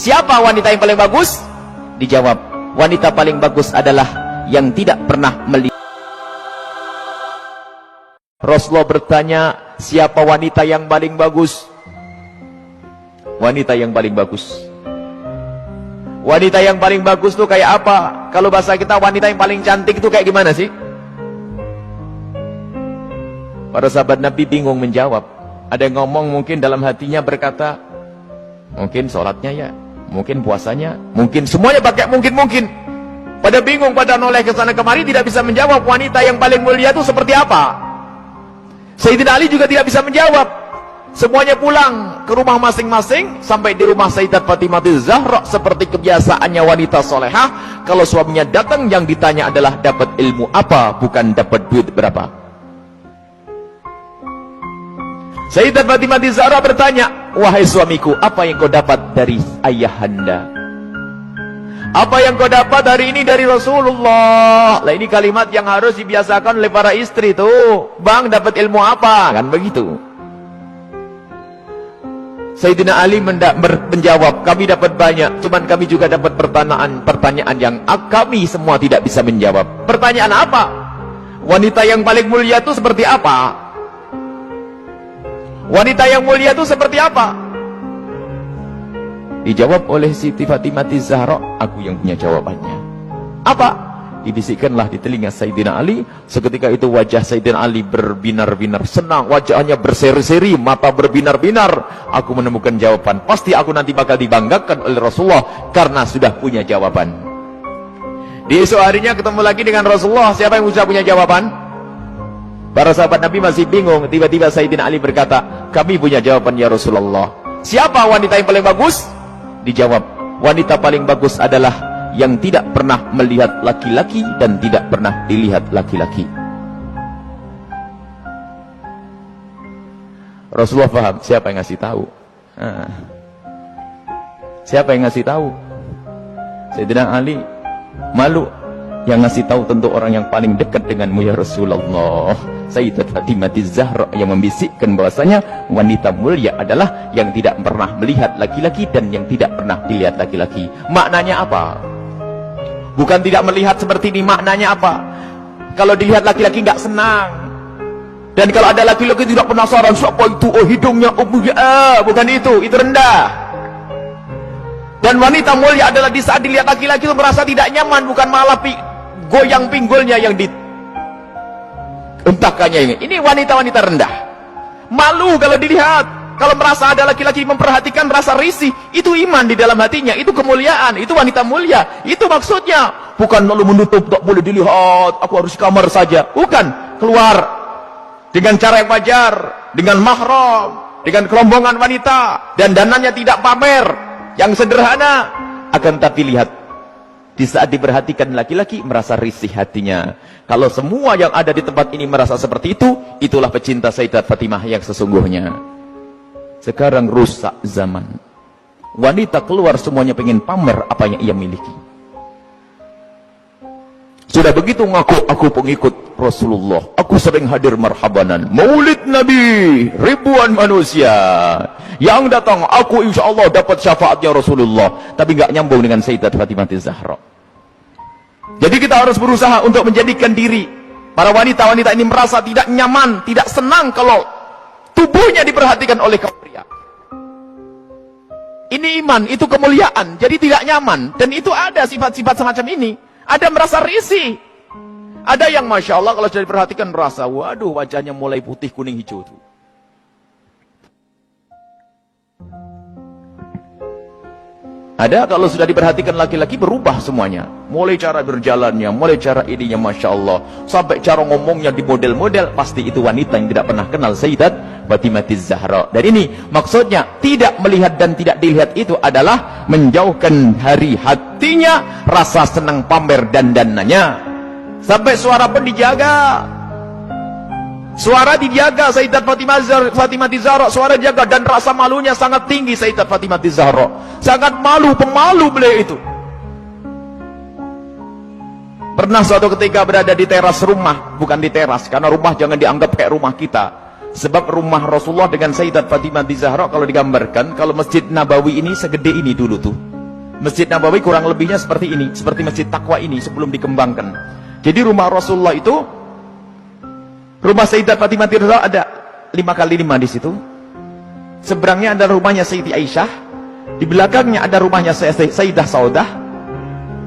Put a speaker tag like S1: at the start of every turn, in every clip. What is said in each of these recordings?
S1: Siapa wanita yang paling bagus? Dijawab, wanita paling bagus adalah yang tidak pernah melihat. Rasulullah bertanya, siapa wanita yang paling bagus? Wanita yang paling bagus. Wanita yang paling bagus tuh kayak apa? Kalau bahasa kita, wanita yang paling cantik itu kayak gimana sih? Para sahabat Nabi bingung menjawab. Ada yang ngomong mungkin dalam hatinya berkata, mungkin sholatnya ya, mungkin puasanya, mungkin semuanya pakai mungkin. Pada bingung, pada noleh ke sana kemari, tidak bisa menjawab wanita yang paling mulia itu seperti apa. Sayyidina Ali juga tidak bisa menjawab. Semuanya pulang ke rumah masing-masing. Sampai di rumah Sayyidat Fatimah Zahra, seperti kebiasaannya wanita solehah, kalau suaminya datang yang ditanya adalah dapat ilmu apa, bukan dapat duit berapa. Sayyidat Fatimah Zahra bertanya, wahai suamiku, apa yang kau dapat dari ayahanda? Apa yang kau dapat hari ini dari Rasulullah? Lah, ini kalimat yang harus dibiasakan oleh para istri tuh. Bang, dapat ilmu apa? Kan begitu. Sayyidina Ali menjawab, kami dapat banyak, cuman kami juga dapat pertanyaan yang kami semua tidak bisa menjawab. Pertanyaan apa? Wanita yang paling mulia itu seperti apa? Wanita yang mulia itu seperti apa? Dijawab oleh Siti Fatimah Zahra, aku yang punya jawabannya. Apa? Dibisikkanlah di telinga Sayyidina Ali. Seketika itu wajah Sayyidina Ali berbinar-binar senang, wajahnya berseri-seri, mata berbinar-binar. Aku menemukan jawaban. Pasti aku nanti bakal dibanggakan oleh Rasulullah karena sudah punya jawaban. Di esok harinya ketemu lagi dengan Rasulullah. Siapa yang sudah punya jawaban? Para sahabat Nabi masih bingung. Tiba-tiba Sayyidina Ali berkata, kami punya jawaban ya Rasulullah. Siapa wanita yang paling bagus? Dijawab, wanita paling bagus adalah yang tidak pernah melihat laki-laki dan tidak pernah dilihat laki-laki. Rasulullah paham siapa yang ngasih tahu. Siapa yang ngasih tahu? Sayyidina Ali malu. Yang ngasih tahu tentu orang yang paling dekat denganmu ya Rasulullah. Sayyidat Fatimah Zahra yang membisikkan bahwasanya wanita mulia adalah yang tidak pernah melihat laki-laki dan yang tidak pernah dilihat laki-laki. Maknanya apa? Bukan tidak melihat seperti ini, maknanya apa? Kalau dilihat laki-laki nggak senang. Dan kalau ada laki-laki tidak penasaran, siapa itu? Oh, hidungnya, oh, bukan itu rendah. Dan wanita mulia adalah di saat dilihat laki-laki itu merasa tidak nyaman, bukan malah goyang pinggulnya yang dientahkannya. Ini wanita-wanita rendah, malu kalau dilihat. Kalau merasa ada laki-laki memperhatikan, rasa risih, itu iman di dalam hatinya, itu kemuliaan, itu wanita mulia. Itu maksudnya, bukan lalu menutup, tak boleh dilihat, aku harus kamar saja. Bukan, keluar dengan cara yang wajar, dengan mahram, dengan kerombongan wanita, dan dananya tidak pamer, yang sederhana. Akan tapi lihat, di saat diperhatikan laki-laki merasa risih hatinya. Kalau semua yang ada di tempat ini merasa seperti itu, itulah pecinta Sayyidat Fatimah yang sesungguhnya. Sekarang rusak zaman. Wanita keluar semuanya pengen pamer apa yang ia miliki. Sudah begitu ngaku, aku pengikut Rasulullah, aku sering hadir marhabanan, maulid Nabi, ribuan manusia yang datang, aku insya Allah dapat syafaatnya Rasulullah. Tapi nggak nyambung dengan Sayyidat Fatimah Zahra. Jadi kita harus berusaha untuk menjadikan diri para wanita-wanita ini merasa tidak nyaman, tidak senang kalau tubuhnya diperhatikan oleh kaum pria. Ini iman, itu kemuliaan. Jadi tidak nyaman. Dan itu ada sifat-sifat semacam ini. Ada merasa risih. Ada yang Masya Allah kalau sudah diperhatikan merasa, waduh wajahnya mulai putih, kuning, hijau tuh. Ada kalau sudah diperhatikan laki-laki berubah semuanya. Mulai cara berjalannya, mulai cara ininya Masya Allah. Sampai cara ngomongnya di model-model. Pasti itu wanita yang tidak pernah kenal Sayyidat Fatimah Zahra. Dan ini maksudnya tidak melihat dan tidak dilihat itu adalah menjauhkan dari hatinya rasa senang pamer dan dananya. Sampai suara pun dijaga. Suara dijaga Sayyidat Fatimah Zahra, suara dijaga, dan rasa malunya sangat tinggi Sayyidat Fatimah Zahra. Sangat malu, pemalu beliau itu. Pernah suatu ketika berada di teras rumah, bukan di teras, karena rumah jangan dianggap kayak rumah kita. Sebab rumah Rasulullah dengan Sayyidat Fatimah Zahra kalau digambarkan, kalau Masjid Nabawi ini segede ini dulu tuh. Masjid Nabawi kurang lebihnya seperti ini, seperti Masjid Taqwa ini sebelum dikembangkan. Jadi rumah Rasulullah itu, rumah Sayyidah Fatimah Tirza ada 5x5 di situ. Seberangnya ada rumahnya Sayyidi Aisyah, di belakangnya ada rumahnya Sayyidah Saudah.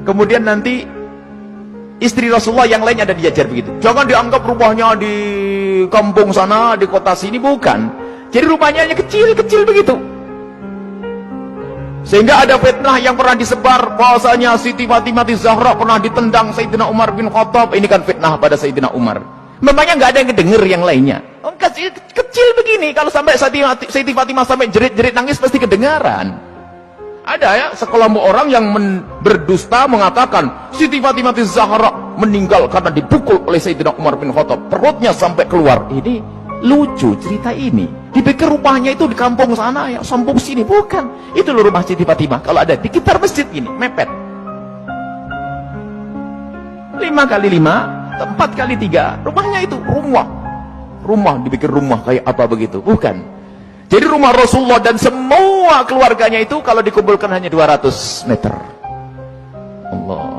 S1: Kemudian nanti istri Rasulullah yang lainnya ada dijajar begitu. Jangan dianggap rumahnya di kampung sana, di kota sini, bukan. Jadi rumahnya hanya kecil-kecil begitu. Sehingga ada fitnah yang pernah disebar bahwasanya Siti Fatimah Zahra pernah ditendang Sayyidina Umar bin Khattab. Ini kan fitnah pada Sayyidina Umar. Memangnya nggak ada yang kedenger yang lainnya. Oh, kecil begini, kalau sampai Siti Fatimah sampai jerit-jerit nangis pasti kedengaran. Ada ya sekelompok orang yang berdusta mengatakan Siti Fatimah Zahra meninggal karena dipukul oleh Sayyidina Umar bin Khattab, perutnya sampai keluar. Ini lucu cerita ini. Dipikir rumahnya itu di kampung sana, ya kampung sini, bukan. Itu loh rumah Siti Fatimah. Kalau ada di sekitar masjid ini, mepet. 5x5, 4x3, rumahnya itu rumah dipikir rumah kayak apa begitu, bukan. Jadi rumah Rasulullah dan semua keluarganya itu kalau dikumpulkan hanya 200 meter. Allah.